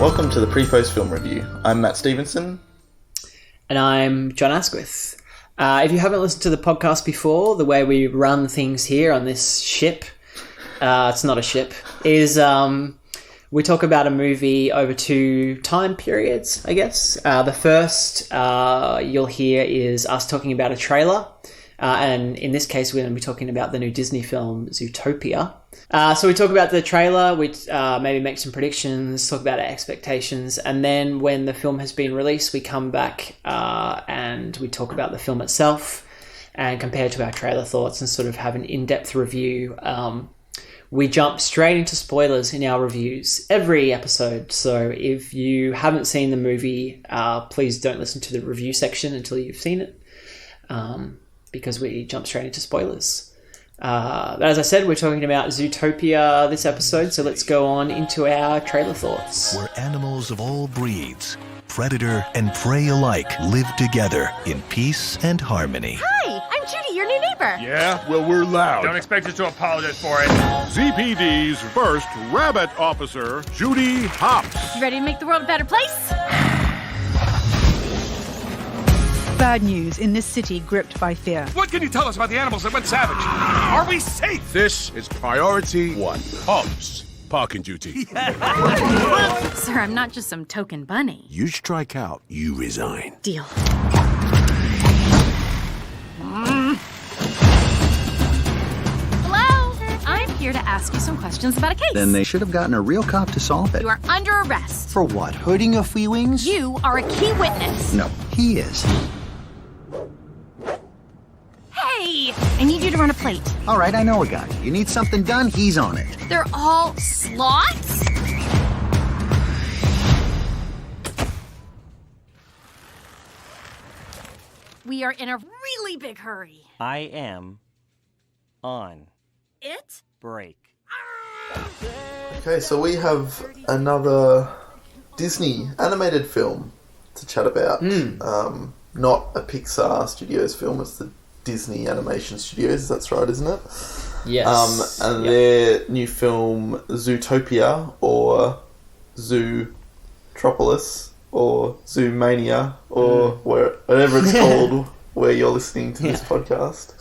Welcome to the PrePost Film Review. I'm Matt Stevenson. And I'm John Asquith. If you haven't listened to the podcast before, the way we run things here on this ship, it's not a ship, is we talk about a movie over 2 time periods, I guess. The first you'll hear is us talking about a trailer. And in this case, we're going to be talking about the new Disney film, Zootopia. So we talk about the trailer, we maybe make some predictions, talk about our expectations, and then when the film has been released, we come back and we talk about the film itself and compare it to our trailer thoughts and sort of have an in-depth review. We jump straight into spoilers in our reviews every episode, so if you haven't seen the movie, please don't listen to the review section until you've seen it, because we jump straight into spoilers. But as I said, we're talking about Zootopia this episode, so let's go on into our trailer thoughts. Where animals of all breeds, predator and prey alike, live together in peace and harmony. Hi, I'm Judy, your new neighbor. Yeah? Well, we're loud. Don't expect us to apologize for it. ZPD's first rabbit officer, Judy Hopps. You ready to make the world a better place? Bad news in this city gripped by fear. What can you tell us about the animals that went savage? Are we safe? This is priority 1. Hopps. Parking duty. Sir, I'm not just some token bunny. You strike out, you resign. Deal. Hello? I'm here to ask you some questions about a case. Then they should have gotten a real cop to solve it. You are under arrest. For what? Hurting a few wings? You are a key witness. No, he is. Hey, I need you to run a plate. All right, I know a guy. You need something done, he's on it. They're all slots? We are in a really big hurry. I am on It? break. Okay, so we have another Disney animated film to chat about. Not a Pixar Studios film, it's the Disney Animation Studios, that's right, isn't it? Yes. Their new film, Zootopia, or Zootropolis, or Zoomania, or whatever it's called where you're listening to this podcast.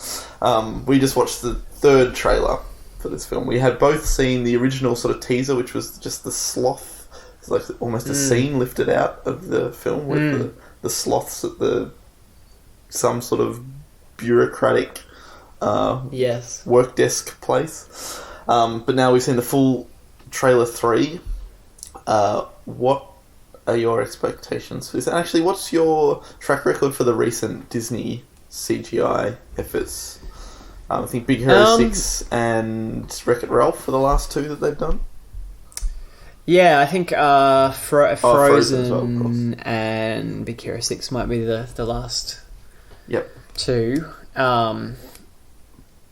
We just watched the 3rd trailer for this film. We had both seen the original sort of teaser, which was just the sloth. It's like almost a scene lifted out of the film with the sloths at some sort of bureaucratic work desk place. But now we've seen the full trailer 3. What are your expectations for this? And actually, what's your track record for the recent Disney CGI efforts? I think Big Hero 6 and Wreck-It Ralph for the last 2 that they've done. Yeah, I think Frozen as well, of course. and Big Hero 6 might be the last 2.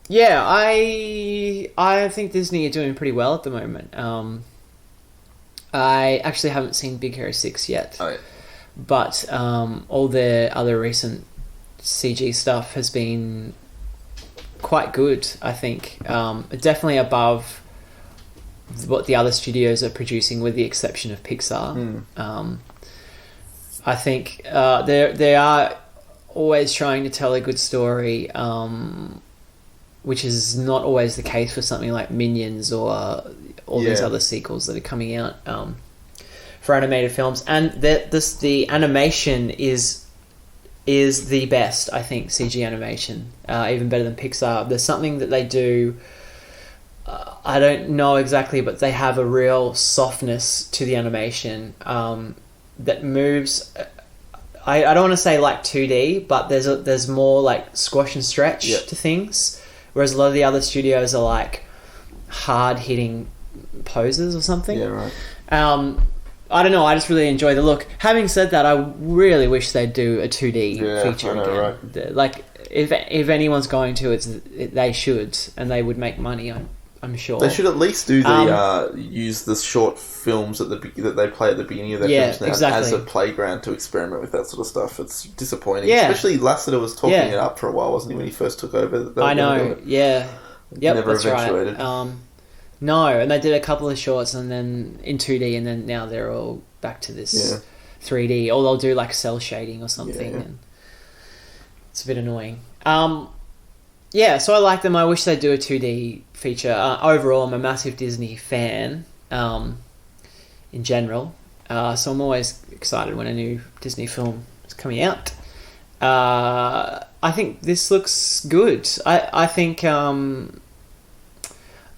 Yeah, I think Disney are doing pretty well at the moment. I actually haven't seen Big Hero 6 yet. Oh, yeah. But all their other recent CG stuff has been quite good, I think. Definitely above what the other studios are producing, with the exception of Pixar. I think they are always trying to tell a good story, which is not always the case for something like Minions or all these other sequels that are coming out for animated films. And the animation is the best, I think, CG animation, even better than Pixar. There's something that they do, I don't know exactly, but they have a real softness to the animation that moves. I don't want to say like 2D, but there's more like squash and stretch to things, whereas a lot of the other studios are like hard hitting poses or something. Yeah, right. I don't know, I just really enjoy the look. Having said that, I really wish they'd do a 2D feature again. Right. Like, if anyone's going to, they should, and they would make money, I'm sure. They should at least do the use the short films that they play at the beginning of their films now as a playground to experiment with that sort of stuff. It's disappointing. Yeah. Especially Lasseter was talking it up for a while, wasn't he, when he first took over? I know, yeah. Yep, never that's eventuated. Right. No, and they did a couple of shorts and then in 2D, and then now they're all back to this 3D, or they'll do like cell shading or something, and it's a bit annoying. Yeah, so I like them. I wish they'd do a 2D feature. Overall, I'm a massive Disney fan in general, so I'm always excited when a new Disney film is coming out. I think this looks good. I think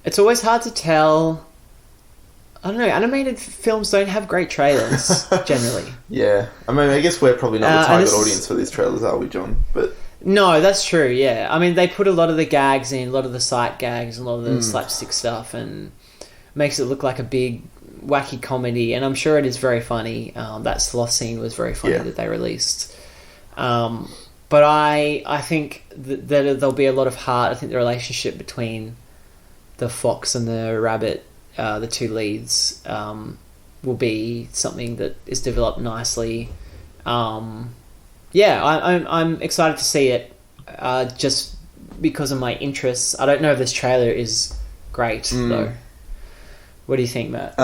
it's always hard to tell. I don't know, animated films don't have great trailers, generally. Yeah. I mean, I guess we're probably not the target audience for these trailers, are we, John? But no, that's true, yeah. I mean, they put a lot of the gags in, a lot of the sight gags, and a lot of the slapstick stuff, and makes it look like a big, wacky comedy, and I'm sure it is very funny. That sloth scene was very funny that they released. But I think that there'll be a lot of heart. I think the relationship between the fox and the rabbit, the two leads, will be something that is developed nicely. I'm excited to see it, just because of my interests. I don't know if this trailer is great though. What do you think, Matt?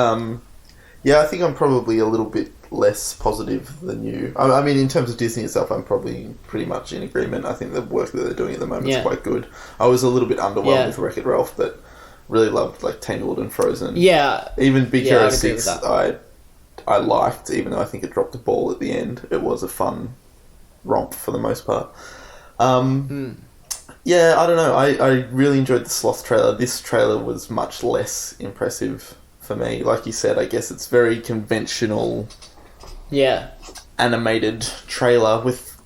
Yeah, I think I'm probably a little bit less positive than you. I mean, in terms of Disney itself, I'm probably pretty much in agreement. I think the work that they're doing at the moment is quite good. I was a little bit underwhelmed with Wreck-It Ralph, but really loved like Tangled and Frozen. Yeah, even Big Hero 6 I liked, even though I think it dropped the ball at the end. It was a fun romp for the most part. Yeah, I don't know. I really enjoyed the Sloth trailer. This trailer was much less impressive for me. Like you said, I guess it's very conventional animated trailer with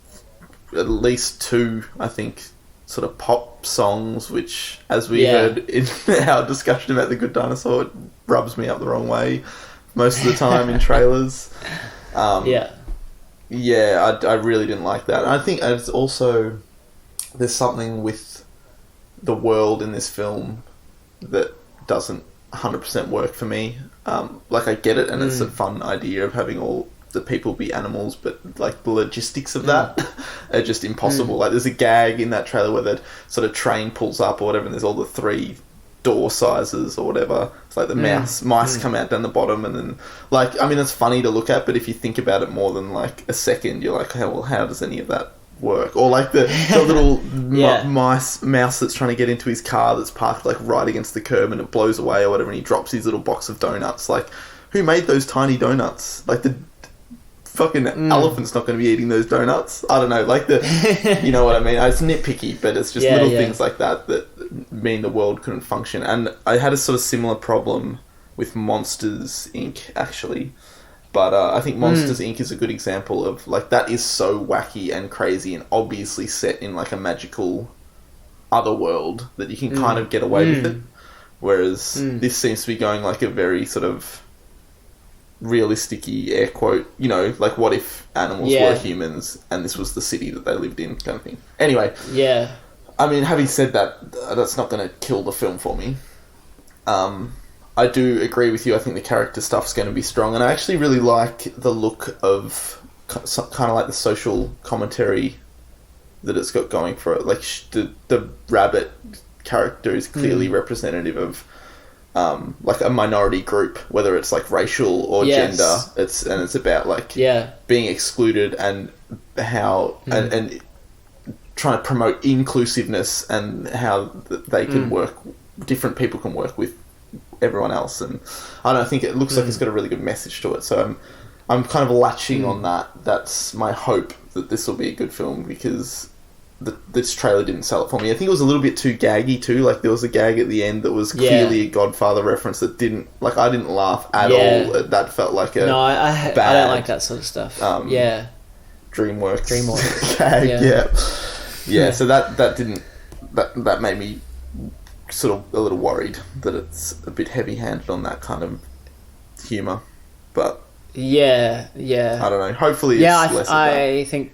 at least two, I think, sort of pop songs, which, as we heard in our discussion about The Good Dinosaur, it rubs me up the wrong way most of the time in trailers. I really didn't like that. And I think it's also, there's something with the world in this film that doesn't 100% work for me. Like, I get it, and it's a fun idea of having all the people be animals, but like the logistics of that are just impossible. Like, there's a gag in that trailer where the sort of train pulls up or whatever, and there's all the 3 door sizes or whatever. It's like the mice come out down the bottom, and then, like, I mean, it's funny to look at, but if you think about it more than like a second, you're like, hey, well, how does any of that work? Or like the little mouse that's trying to get into his car that's parked like right against the curb, and it blows away or whatever, and he drops his little box of donuts. Like, who made those tiny donuts? Like, the fucking elephant's not going to be eating those donuts. I don't know, like you know what I mean? It's nitpicky, but it's just little things like that mean the world couldn't function. And I had a sort of similar problem with Monsters Inc. actually. But I think Monsters Inc. is a good example of, like, that is so wacky and crazy and obviously set in, like, a magical other world that you can kind of get away with it. Whereas this seems to be going, like, a very sort of realistic-y, air quote, you know, like, what if animals were humans and this was the city that they lived in, kind of thing. Anyway. Yeah. I mean, having said that, that's not going to kill the film for me. I do agree with you. I think the character stuff's going to be strong, and I actually really like the look of kind of like the social commentary that it's got going for it. Like, the rabbit character is clearly representative of like a minority group, whether it's like racial or gender. It's about like being excluded and how and trying to promote inclusiveness and how they can work. Different people can work with everyone else, and I don't know, I think it looks like it's got a really good message to it, so I'm kind of latching on that. That's my hope, that this will be a good film, because this trailer didn't sell it for me. I think it was a little bit too gaggy too. Like, there was a gag at the end that was clearly a Godfather reference that didn't, like, I didn't laugh at all. That felt like a I don't like that sort of stuff. DreamWorks gag. Yeah. So that didn't, that made me sort of a little worried that it's a bit heavy-handed on that kind of humour, but I don't know, hopefully it's less of that. I think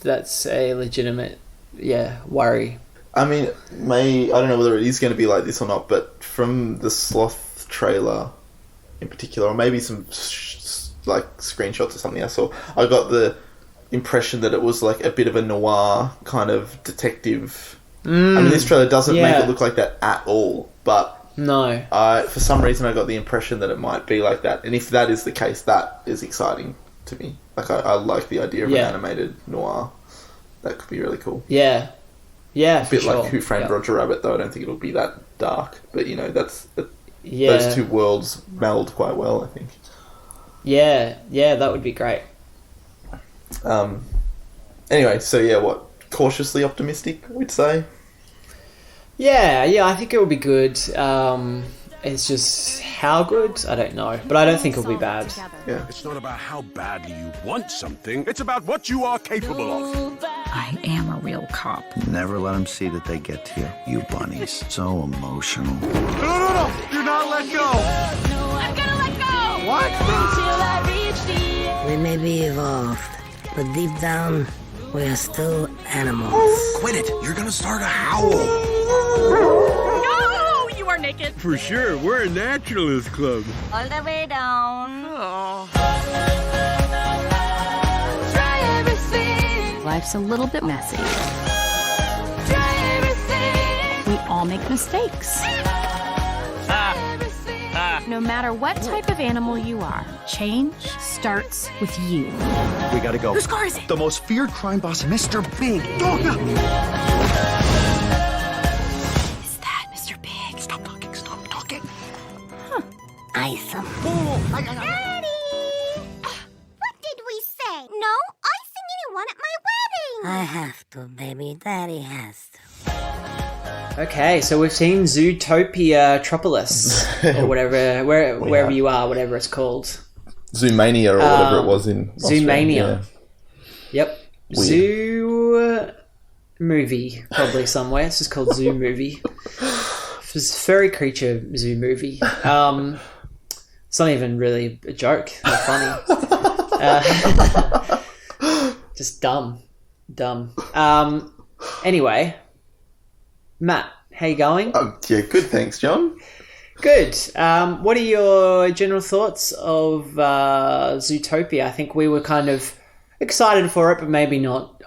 that's a legitimate worry. I mean, I don't know whether it is going to be like this or not, but from the Sloth trailer in particular, or maybe some like screenshots or something I saw, I got the impression that it was like a bit of a noir kind of detective. I mean, this trailer doesn't make it look like that at all, but No. For some reason, I got the impression that it might be like that. And if that is the case, that is exciting to me. Like, I like the idea of an animated noir. That could be really cool. Yeah. Yeah, a bit like Who Framed Roger Rabbit, though I don't think it'll be that dark. But, those two worlds meld quite well, I think. Yeah, that would be great. Anyway, so cautiously optimistic, we'd say. Yeah, I think it will be good. It's just how good, I don't know, but I don't think it'll be bad. Yeah, it's not about how badly you want something; it's about what you are capable of. I am a real cop. Never let them see that they get to you, you bunnies. So emotional. No! Do not let go! I'm gonna let go! What? We may be evolved, but deep down, we are still animals. Quit it! You're gonna start a howl! No! You are naked. For sure, we're a naturalist club. All the way down. Try everything. Life's a little bit messy. Try everything. We all make mistakes. No matter what type of animal you are, change starts with you. We gotta go. Whose car is it? The most feared crime boss, Mr. Big. Is that Mr. Big? Stop talking. Awesome. Daddy! What did we say? No icing anyone at my wedding! I have to, baby. Daddy has to. Okay, so we've seen Zootopia Tropolis, or whatever, wherever you are, whatever it's called. Zoomania or whatever it was in Zoomania. Yeah. Yep. Weird. Zoo movie, probably somewhere. It's just called Zoo Movie. It's a furry creature zoo movie. It's not even really a joke. Not funny. Just dumb. Anyway, Matt, how you going? Yeah, good, thanks, John. Good. What are your general thoughts of Zootopia? I think we were kind of excited for it, but maybe not,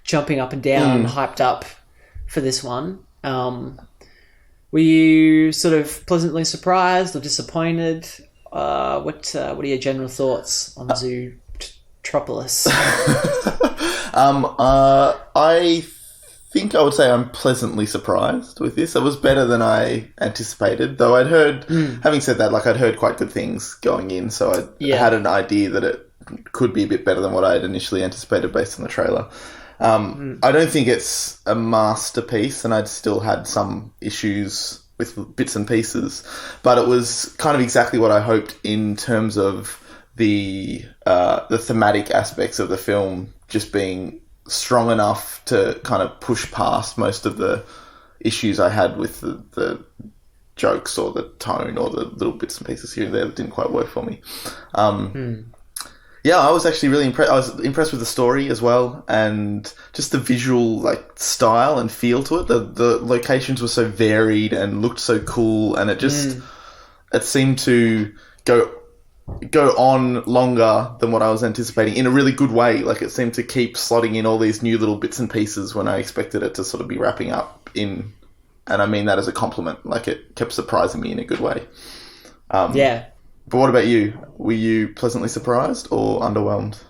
jumping up and down, hyped up for this one. Were you sort of pleasantly surprised or disappointed? What are your general thoughts on Zootropolis? I think I would say I'm pleasantly surprised with this. It was better than I anticipated, though I'd heard, having said that, I'd heard quite good things going in, so I had an idea that it could be a bit better than what I had initially anticipated based on the trailer. I don't think it's a masterpiece, and I'd still had some issues with bits and pieces, but it was kind of exactly what I hoped in terms of the thematic aspects of the film just being strong enough to kind of push past most of the issues I had with the jokes or the tone or the little bits and pieces here and there that didn't quite work for me. Yeah, I was actually really impressed. I was impressed with the story as well, and just the visual style and feel to it. The locations were so varied and looked so cool, and it just it seemed to go on longer than what I was anticipating in a really good way. It seemed to keep slotting in all these new little bits and pieces when I expected it to sort of be wrapping up in, and I mean that as a compliment. It kept surprising me in a good way. Yeah. But what about you? Were you pleasantly surprised or underwhelmed?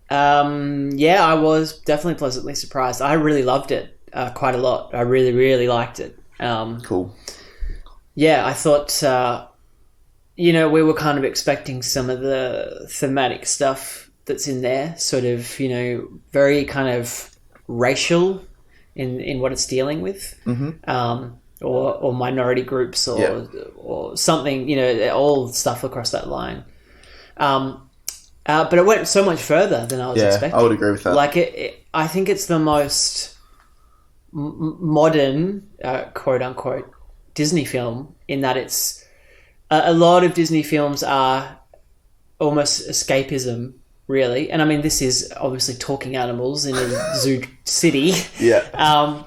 Yeah, I was definitely pleasantly surprised. I really loved it quite a lot. I really, really liked it. Cool. Yeah, I thought, we were kind of expecting some of the thematic stuff that's in there, sort of, very kind of racial in what it's dealing with. Mm-hmm. Or minority groups or something, all stuff across that line. But it went so much further than I was expecting. I would agree with that. I think it's the most modern, quote unquote, Disney film in that it's a lot of Disney films are almost escapism, really. And I mean, this is obviously talking animals in a zoo city. Yeah.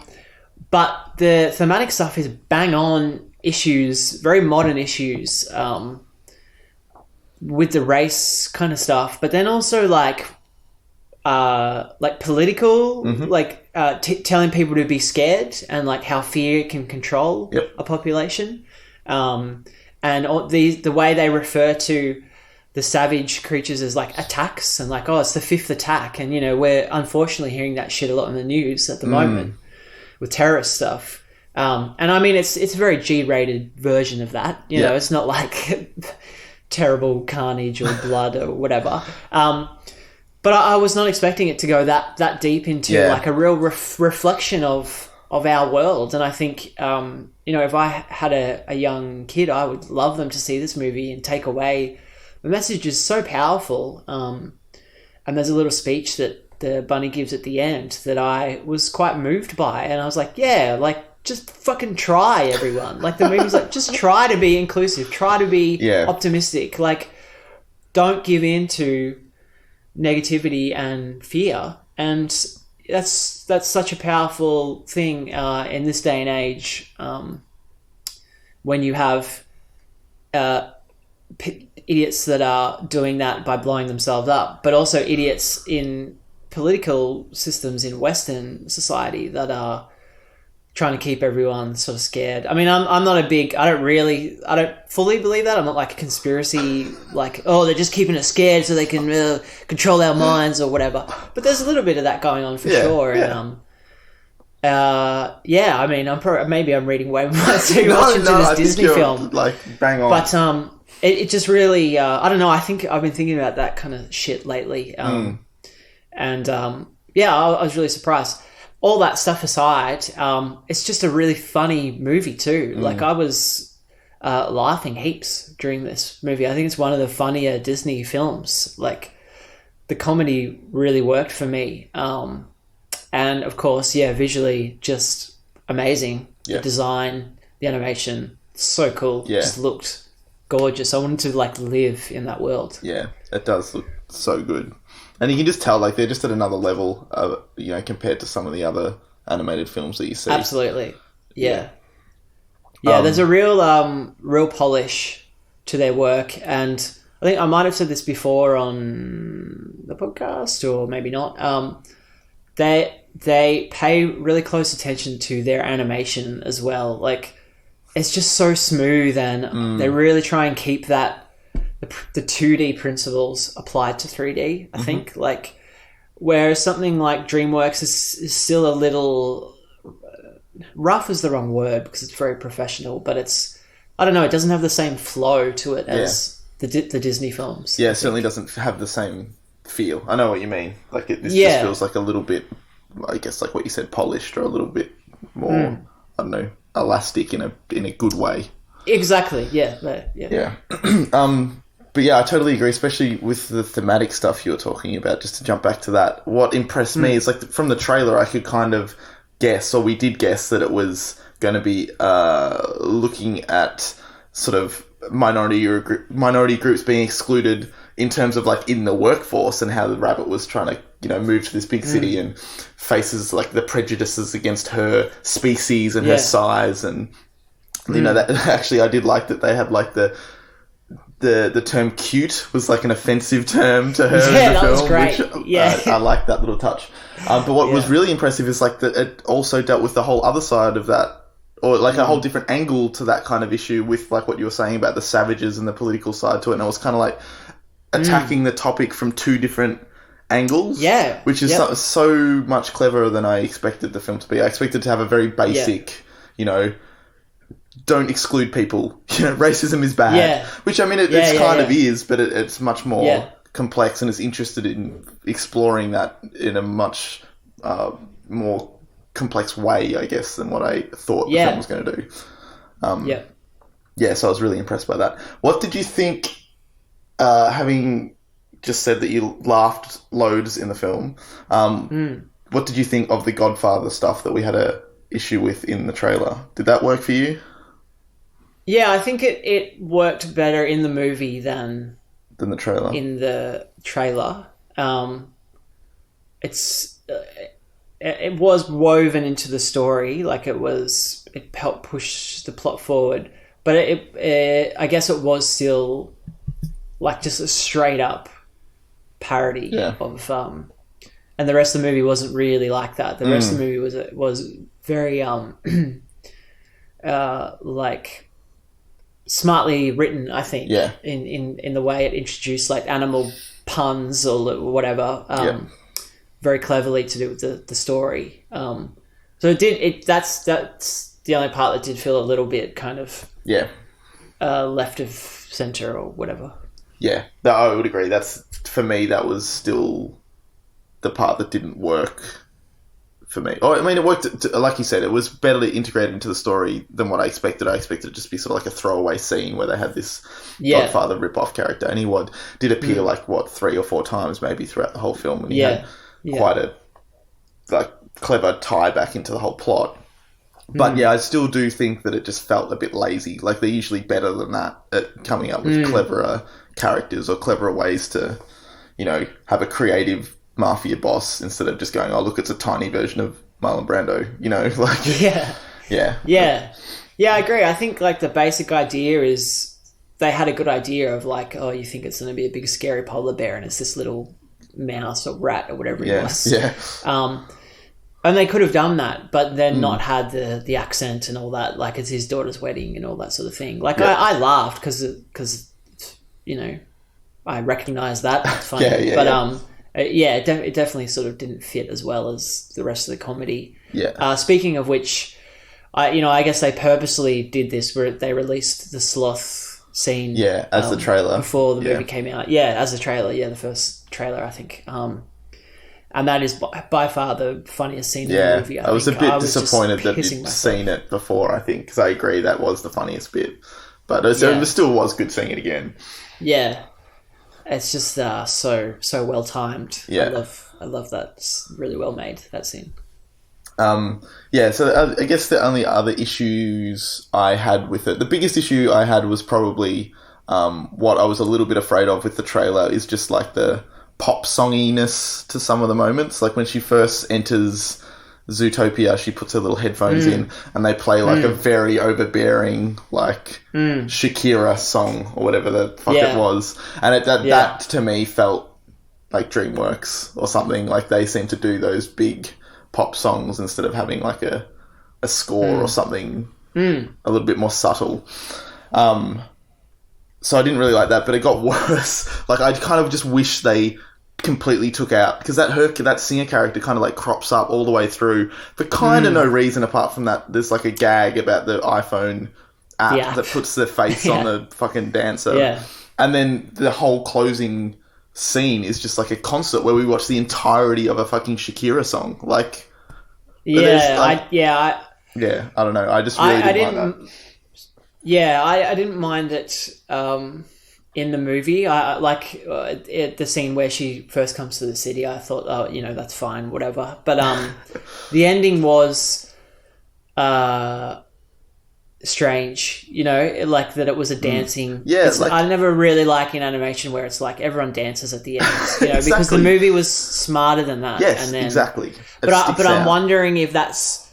But the thematic stuff is bang on issues, very modern issues, with the race kind of stuff. But then also like political, like telling people to be scared and like how fear can control a population, and the way they refer to the savage creatures as like attacks and like, oh, it's the 5th attack, and we're unfortunately hearing that shit a lot in the news at the moment with terrorist stuff. And I mean, it's a very G-rated version of that. You know, it's not like terrible carnage or blood or whatever. But I was not expecting it to go that deep into like a real reflection of our world. And I think, if I had a young kid, I would love them to see this movie and take away the message is so powerful. And there's a little speech that the bunny gives at the end that I was quite moved by. And I was like, yeah, like, just fucking try, everyone. Like, the movie's like, just try to be inclusive. Try to be optimistic. Like, don't give in to negativity and fear. And that's such a powerful thing in this day and age, when you have idiots that are doing that by blowing themselves up, but also idiots in political systems in Western society that are trying to keep everyone sort of scared. I mean, I'm not I don't fully believe that. I'm not like a conspiracy, like, oh, they're just keeping us scared so they can control our minds or whatever. But there's a little bit of that going on for sure. Yeah. And I mean, maybe I'm reading way too much into this Disney film, like bang on. But it just really, I don't know. I think I've been thinking about that kind of shit lately. And I was really surprised. All that stuff aside, it's just a really funny movie too. Like, I was laughing heaps during this movie. I think it's one of the funnier Disney films. Like, the comedy really worked for me. And of course, visually just amazing. Yeah. The design, the animation, so cool. Yeah. Just looked gorgeous. I wanted to like live in that world. Yeah, it does look so good. And you can just tell, like, they're just at another level, compared to some of the other animated films that you see. Absolutely. Yeah. There's a real polish to their work. And I think I might have said this before on the podcast, or maybe not. They pay really close attention to their animation as well. Like, it's just so smooth, and they really try and keep that, the 2D principles applied to 3D, I think. Like, whereas something like DreamWorks is still a little... rough is the wrong word because it's very professional, but it's... I don't know, it doesn't have the same flow to it as the Disney films. Yeah, it certainly doesn't have the same feel. I know what you mean. Like, this just feels like a little bit, I guess, like what you said, polished, or a little bit more, I don't know, elastic in a good way. Exactly, yeah. But yeah, I totally agree, especially with the thematic stuff you were talking about. Just to jump back to that, what impressed me is, like, from the trailer, I could kind of guess, or we did guess, that it was going to be looking at sort of minority groups being excluded in terms of, like, in the workforce, and how the rabbit was trying to, move to this big city and faces, like, the prejudices against her species and her size. And, that actually, I did like that they had, like, the term cute was like an offensive term to her in the film. Was great. Which, I like that little touch. But what was really impressive is, like, that it also dealt with the whole other side of that, or like a whole different angle to that kind of issue, with, like, what you were saying about the savages and the political side to it. And it was kind of like attacking the topic from two different angles. Yeah. Which is so much cleverer than I expected the film to be. I expected to have a very basic, don't exclude people. Racism is bad. Yeah. Which, I mean, it kind of is, but it's much more complex, and is interested in exploring that in a much more complex way, I guess, than what I thought the film was going to do. So I was really impressed by that. What did you think, having just said that you laughed loads in the film, what did you think of the Godfather stuff that we had a issue with in the trailer? Did that work for you? Yeah, I think it worked better in the movie than the trailer. In the trailer, it was woven into the story, like it helped push the plot forward. But I guess it was still like just a straight up parody of and the rest of the movie wasn't really like that. The rest of the movie was very like smartly written, I think. Yeah. In the way it introduced like animal puns or whatever. Very cleverly to do with the story. So that's the only part that did feel a little bit kind of left of center or whatever. Yeah, no, I would agree. That's, for me, that was still the part that didn't work for me. Oh, I mean, it worked, like you said, it was better integrated into the story than what I expected. I expected it to just be sort of like a throwaway scene where they had this Godfather rip-off character, and he did appear 3 or 4 times maybe throughout the whole film, and he had quite a clever tie back into the whole plot. But I still do think that it just felt a bit lazy. Like, they're usually better than that at coming up with cleverer characters or cleverer ways to, have a creative mafia boss instead of just going, oh, look, it's a tiny version of Marlon Brando, Yeah, I agree. I think, the basic idea is they had a good idea of, oh, you think it's going to be a big scary polar bear and it's this little mouse or rat or whatever it was. Yeah. And they could have done that, but then not had the accent and all that, like it's his daughter's wedding and all that sort of thing. I laughed because I recognise that. It's funny. It definitely sort of didn't fit as well as the rest of the comedy. Yeah. Speaking of which, I guess they purposely did this where they released the sloth scene. Yeah, as the trailer. Before the movie came out. Yeah, as the trailer. Yeah, the first trailer, I think. And that is by far the funniest scene in the movie. I was a bit disappointed that you'd seen it before, I think, because I agree that was the funniest bit. But it still was good seeing it again. Yeah. It's just so well timed. Yeah. I love that. It's really well made, that scene. So I guess the only other issues I had with it, the biggest issue I had was probably what I was a little bit afraid of with the trailer is just the pop songiness to some of the moments. Like when she first enters Zootopia, she puts her little headphones in and they play a very overbearing Shakira song or whatever the fuck it was. And that to me felt like DreamWorks or something. Like they seem to do those big pop songs instead of having a score or something a little bit more subtle. So I didn't really like that, but it got worse. I kind of just wish they completely took out, because that singer character kind of crops up all the way through for kind of no reason apart from that there's a gag about the iPhone app that puts their face on the fucking dancer. And then the whole closing scene is just a concert where we watch the entirety of a fucking Shakira song. I don't know. I just really didn't like that. Yeah, I didn't mind it in the movie. I like the scene where she first comes to the city. I thought, that's fine, whatever. But the ending was strange, that it was a dancing. I never really like in animation where it's everyone dances at the end, exactly. Because the movie was smarter than that. Yes, and then, exactly. But I'm wondering if that's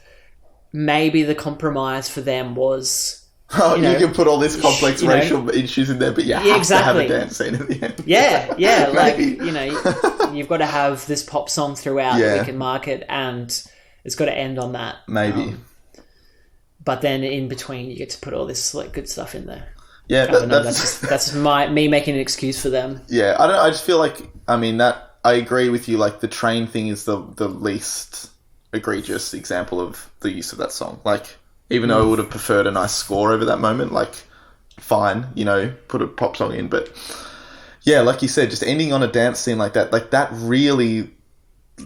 maybe the compromise for them was. You can put all this complex racial issues in there, but you have to have a dance scene at the end. You've got to have this pop song throughout that we can market, and it's got to end on that. Maybe. But then in between, you get to put all this good stuff in there. Yeah, that's me making an excuse for them. Yeah, I just feel that I agree with you. The train thing is the least egregious example of the use of that song. Even though I would have preferred a nice score over that moment, fine, put a pop song in. But yeah, like you said, just ending on a dance scene like that really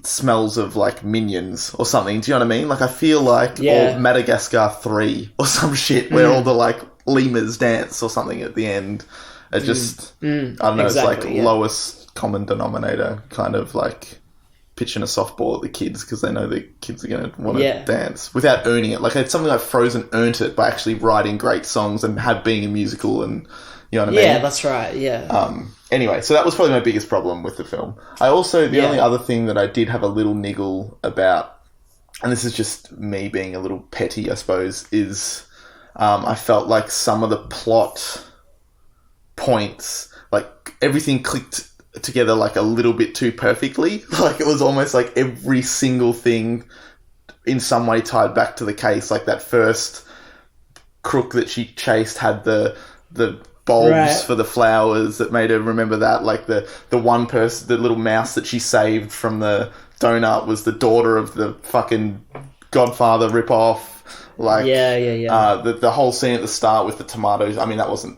smells of Minions or something. Do you know what I mean? I feel or Madagascar 3 or some shit where all the lemurs dance or something at the end. It just, I don't know, exactly, it's lowest common denominator kind of pitching a softball at the kids because they know the kids are going to want to dance without earning it. It's something like Frozen earned it by actually writing great songs and being a musical, and you know what I mean? Yeah, that's right. Yeah. Anyway, so that was probably my biggest problem with the film. I also, the only other thing that I did have a little niggle about, and this is just me being a little petty, I suppose, is I felt some of the plot points, everything clicked together like a little bit too perfectly. Like it was almost like every single thing in some way tied back to the case. Like that first crook that she chased had the bulbs for the flowers that made her remember that. Like the one person, the little mouse that she saved from the donut was the daughter of the fucking Godfather ripoff. Like the whole scene at the start with the tomatoes. I mean, that wasn't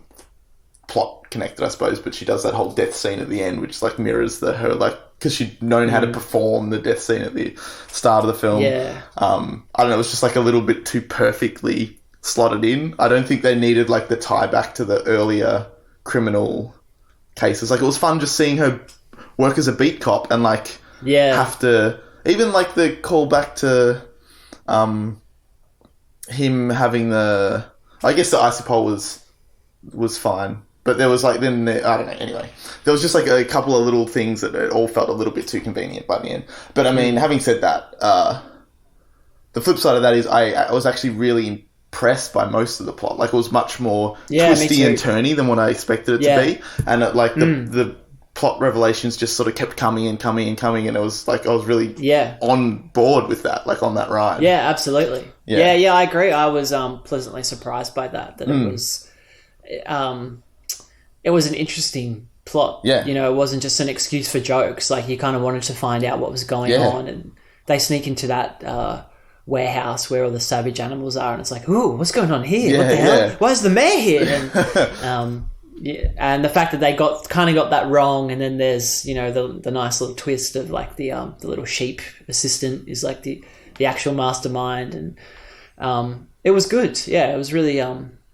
plot connected, I suppose, but she does that whole death scene at the end, which like mirrors her like, because she'd known how to perform the death scene at the start of the film. I don't know, it was just like a little bit too perfectly slotted in. I don't think they needed like the tie back to the earlier criminal cases. Like it was fun just seeing her work as a beat cop and like have to, even like the call back to him having I guess the icy pole was fine. But there was like, I don't know, anyway. There was just like a couple of little things that it all felt a little bit too convenient by the end. But I mean, having said that, the flip side of that is I was actually really impressed by most of the plot. Like it was much more twisty and turny than what I expected it to be. And like the plot revelations just sort of kept coming and coming and coming. And it was like, I was really on board with that, like on that ride. Yeah, absolutely. Yeah, I agree. I was pleasantly surprised by that it was an interesting plot. Yeah. You know, it wasn't just an excuse for jokes. Like, you kind of wanted to find out what was going on. And they sneak into that warehouse where all the savage animals are, and it's like, ooh, what's going on here? What the hell? Why is the mayor here? And, and the fact that they got that wrong, and then there's, you know, the nice little twist of, like, the little sheep assistant is, like, the actual mastermind. And it was good. Yeah, it was really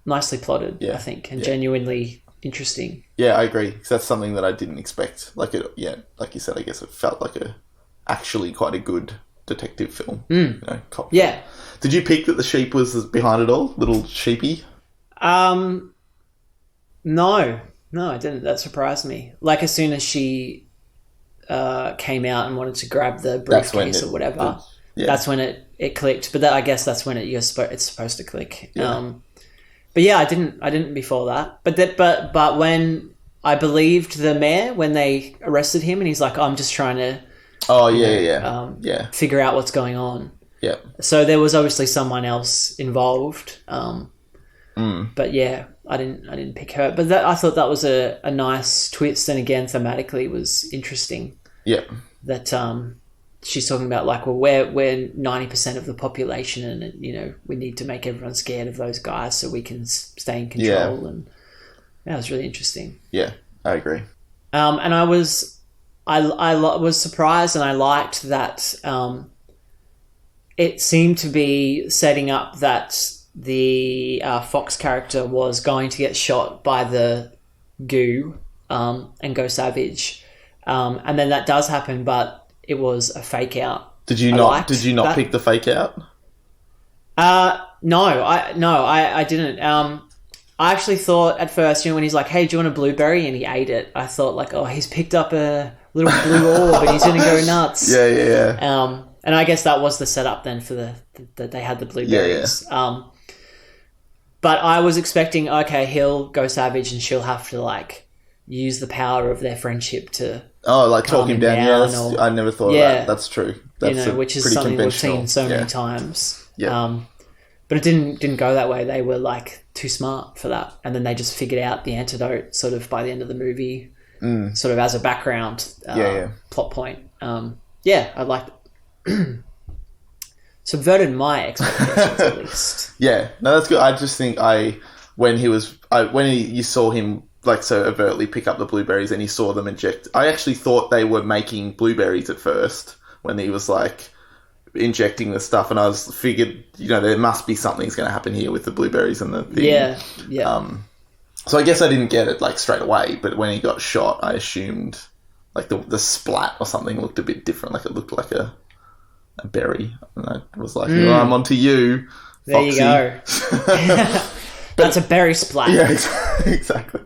nicely plotted, I think, and genuinely interesting. Yeah, I agree. 'Cause that's something that I didn't expect. Like like you said, I guess it felt like actually quite a good detective film. You know, cop film. Did you pick that the sheep was behind it all? Little sheepy? No, I didn't. That surprised me. Like, as soon as she came out and wanted to grab the briefcase or whatever, that's when it clicked. But I guess that's when it's supposed to click. But yeah, I didn't before that. But when I believed the mayor when they arrested him, and he's like, I'm just trying to figure out what's going on. Yeah. So there was obviously someone else involved. But yeah, I didn't pick her. But I thought that was a nice twist, and again, thematically it was interesting. Yeah. That she's talking about, like, well, we're 90% of the population, and, you know, we need to make everyone scared of those guys so we can stay in control. And that was really interesting. Yeah, I agree. And I was surprised, and I liked that it seemed to be setting up that the Fox character was going to get shot by the goo and go savage. And then that does happen, but it was a fake out. Did you not pick the fake out? No, I didn't. I actually thought at first, you know, when he's like, hey, do you want a blueberry? And he ate it. I thought, like, oh, he's picked up a little blue orb and he's going to go nuts. Yeah. And I guess that was the setup then for that they had the blueberries. But I was expecting, okay, he'll go savage and she'll have to, like, use the power of their friendship to talk him down. I never thought of that. That's true. That's, you know, which is something we've seen so many times. Yeah. But it didn't go that way. They were, like, too smart for that, and then they just figured out the antidote sort of by the end of the movie, sort of as a background plot point. I liked it. Subverted my expectations at least. Yeah, no, that's good. I just think when you saw him, like, so overtly pick up the blueberries and he saw them inject, I actually thought they were making blueberries at first when he was, like, injecting the stuff, and I figured, you know, there must be something's going to happen here with the blueberries and the thing. Yeah. So I guess I didn't get it, like, straight away, but when he got shot, I assumed, like, the splat or something looked a bit different, like it looked like a berry, and I was like, oh, I'm onto you, Foxy. There you go. That's a berry splat. Yeah, exactly.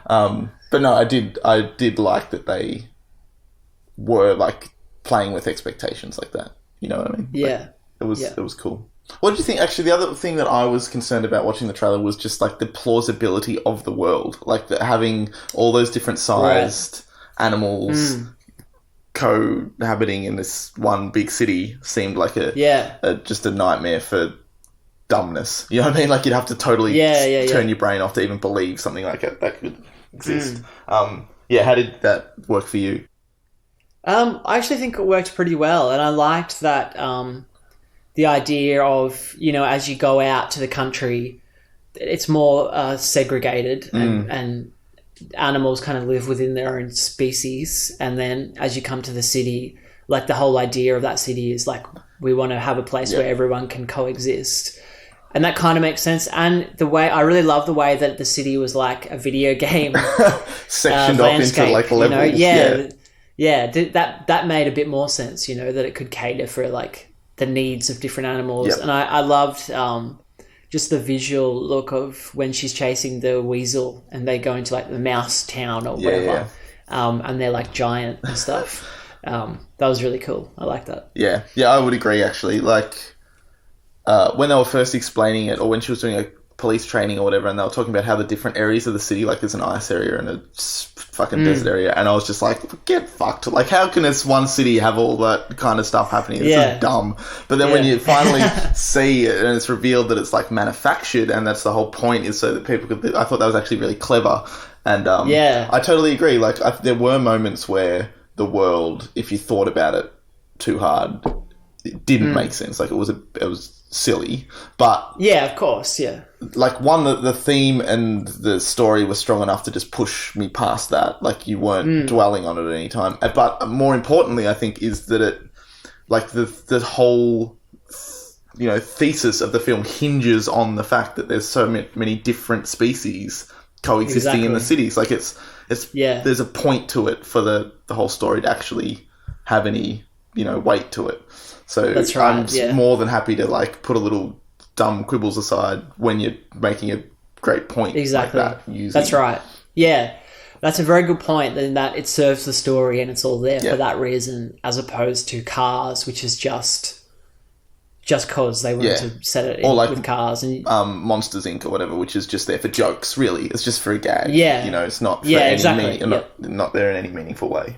But no, I did like that they were, like, playing with expectations like that. You know what I mean? Yeah. Like, it was cool. What did you think? Actually, the other thing that I was concerned about watching the trailer was just, like, the plausibility of the world. Like, having all those different sized animals cohabiting in this one big city seemed like just a nightmare for dumbness. You know what I mean? Like, you'd have to totally turn your brain off to even believe something like that could exist. How did that work for you? I actually think it worked pretty well, and I liked that the idea of, as you go out to the country, it's more segregated and animals kind of live within their own species, and then as you come to the city, like, the whole idea of that city is like, we want to have a place where everyone can coexist. And that kind of makes sense. And I really love the way that the city was like a video game sectioned off into like levels. That made a bit more sense, that it could cater for like the needs of different animals. And I loved just the visual look of when she's chasing the weasel and they go into like the mouse town or whatever. And they're like giant and stuff. That was really cool. I like that. Yeah, I would agree, actually. Like, when they were first explaining it, or when she was doing a police training or whatever, and they were talking about how the different areas of the city, like there's an ice area and a fucking desert area, and I was just like, get fucked. Like, how can this one city have all that kind of stuff happening? It's so dumb. But then when you finally see it and it's revealed that it's like manufactured, and that's the whole point, is so that people could... I thought that was actually really clever. And I totally agree. Like, there were moments where the world, if you thought about it too hard, it didn't make sense. Like, it was silly, but of course, like, the theme and the story was strong enough to just push me past that. Like, you weren't dwelling on it at any time. But more importantly, I think, is that it, like, the whole thesis of the film hinges on the fact that there's so many different species coexisting in the cities. Like, it's there's a point to it for the whole story to actually have any weight to it. So that's right, I'm more than happy to like put a little dumb quibbles aside when you're making a great point like that. That's right. Yeah, that's a very good point, in that it serves the story and it's all there for that reason, as opposed to Cars, which is just cause they wanted to set it in with cars. And Monsters Inc. or whatever, which is just there for jokes, really. It's just for a gag. It's not for any not there in any meaningful way.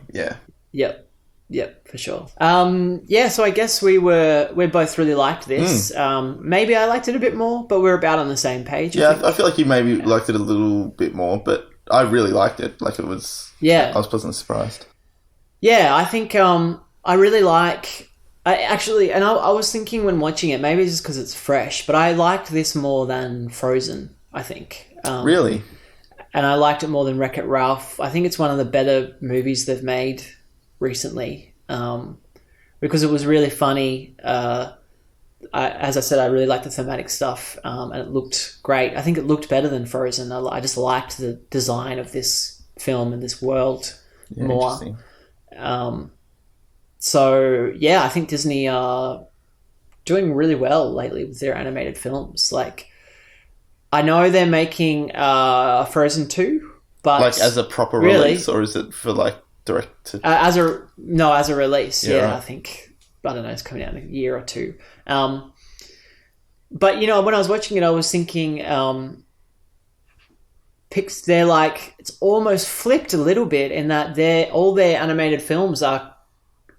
Yep, for sure. So I guess we both really liked this. Maybe I liked it a bit more, but we're about on the same page. I feel like you maybe liked it a little bit more, but I really liked it. Like, it was... I was pleasantly surprised. Yeah, I think I really like... I was thinking when watching it, maybe it's just because it's fresh, but I liked this more than Frozen, I think. Really? And I liked it more than Wreck-It Ralph. I think it's one of the better movies they've made recently, because it was really funny. As I said, I really liked the thematic stuff, and it looked great. I think it looked better than Frozen. I just liked the design of this film and this world more. I think Disney are doing really well lately with their animated films. Like, I know they're making Frozen 2, but like as a proper release, or is it for like direct to... as a release, right. I think, I don't know, it's coming out in a year or two. But when I was watching it, I was thinking, they're like, it's almost flipped a little bit in that all their animated films are,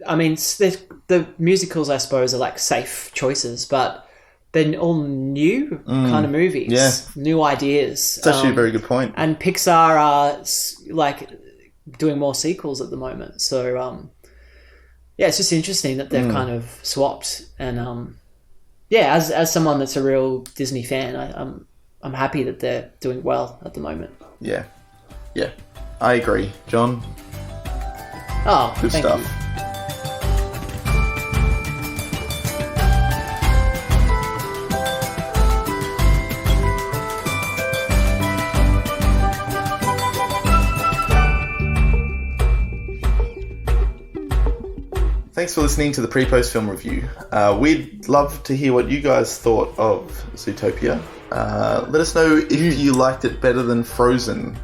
I mean, the musicals, I suppose, are like safe choices, but they're all new kind of movies, new ideas. It's actually a very good point. And Pixar are like doing more sequels at the moment, so it's just interesting that they've kind of swapped. And as someone that's a real Disney fan, I'm happy that they're doing well at the moment. Yeah, I agree, John. Oh, good stuff. You. Thanks for listening to the PrePost film review. We'd love to hear what you guys thought of Zootopia. Let us know if you liked it better than Frozen.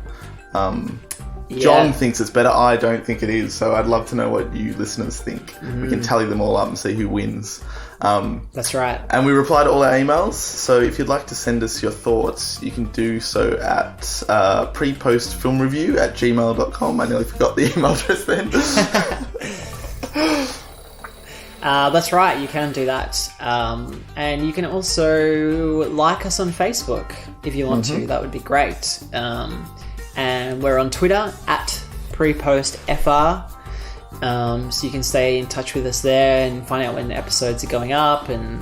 John thinks it's better. I don't think it is. So I'd love to know what you listeners think. We can tally them all up and see who wins. That's right. And we reply to all our emails, so if you'd like to send us your thoughts, you can do so at prepostfilmreview@gmail.com. I nearly forgot the email address then. That's right, you can do that. And you can also like us on Facebook if you want to. That would be great. And we're on Twitter at PrePostFR. So you can stay in touch with us there and find out when the episodes are going up and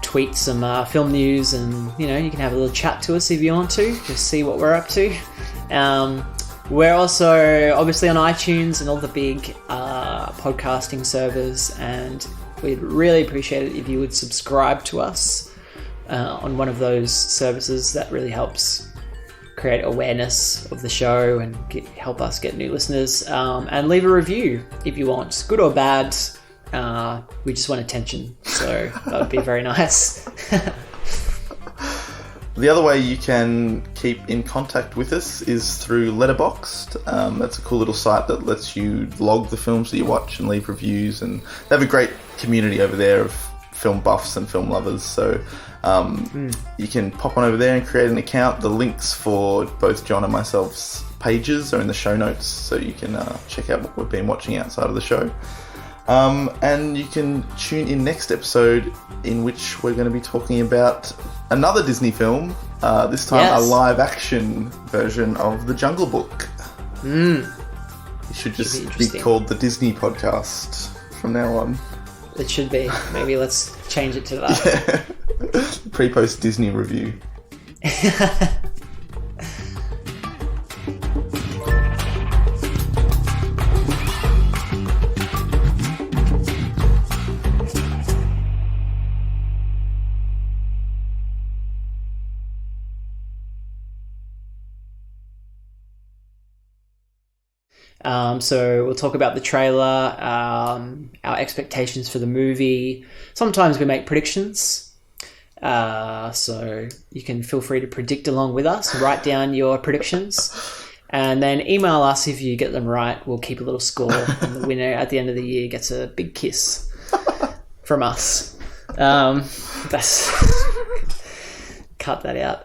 tweet some film news, and you can have a little chat to us if you want to, just see what we're up to. We're also obviously on iTunes and all the big podcasting servers, and we'd really appreciate it if you would subscribe to us on one of those services. That really helps create awareness of the show and help us get new listeners. And leave a review if you want, good or bad. We just want attention, so that would be very nice. The other way you can keep in contact with us is through Letterboxd. That's a cool little site that lets you log the films that you watch and leave reviews, and they have a great community over there of film buffs and film lovers, so you can pop on over there and create an account. The links for both John and myself's pages are in the show notes, so you can check out what we've been watching outside of the show. And you can tune in next episode, in which we're going to be talking about another Disney film, this time a live-action version of The Jungle Book. It should just be called the Disney Podcast from now on. It should be. Maybe let's change it to that. Pre-post Disney review. So we'll talk about the trailer, our expectations for the movie. Sometimes we make predictions, so you can feel free to predict along with us. Write down your predictions, and then email us if you get them right. We'll keep a little score, and the winner at the end of the year gets a big kiss from us. That's cut that out.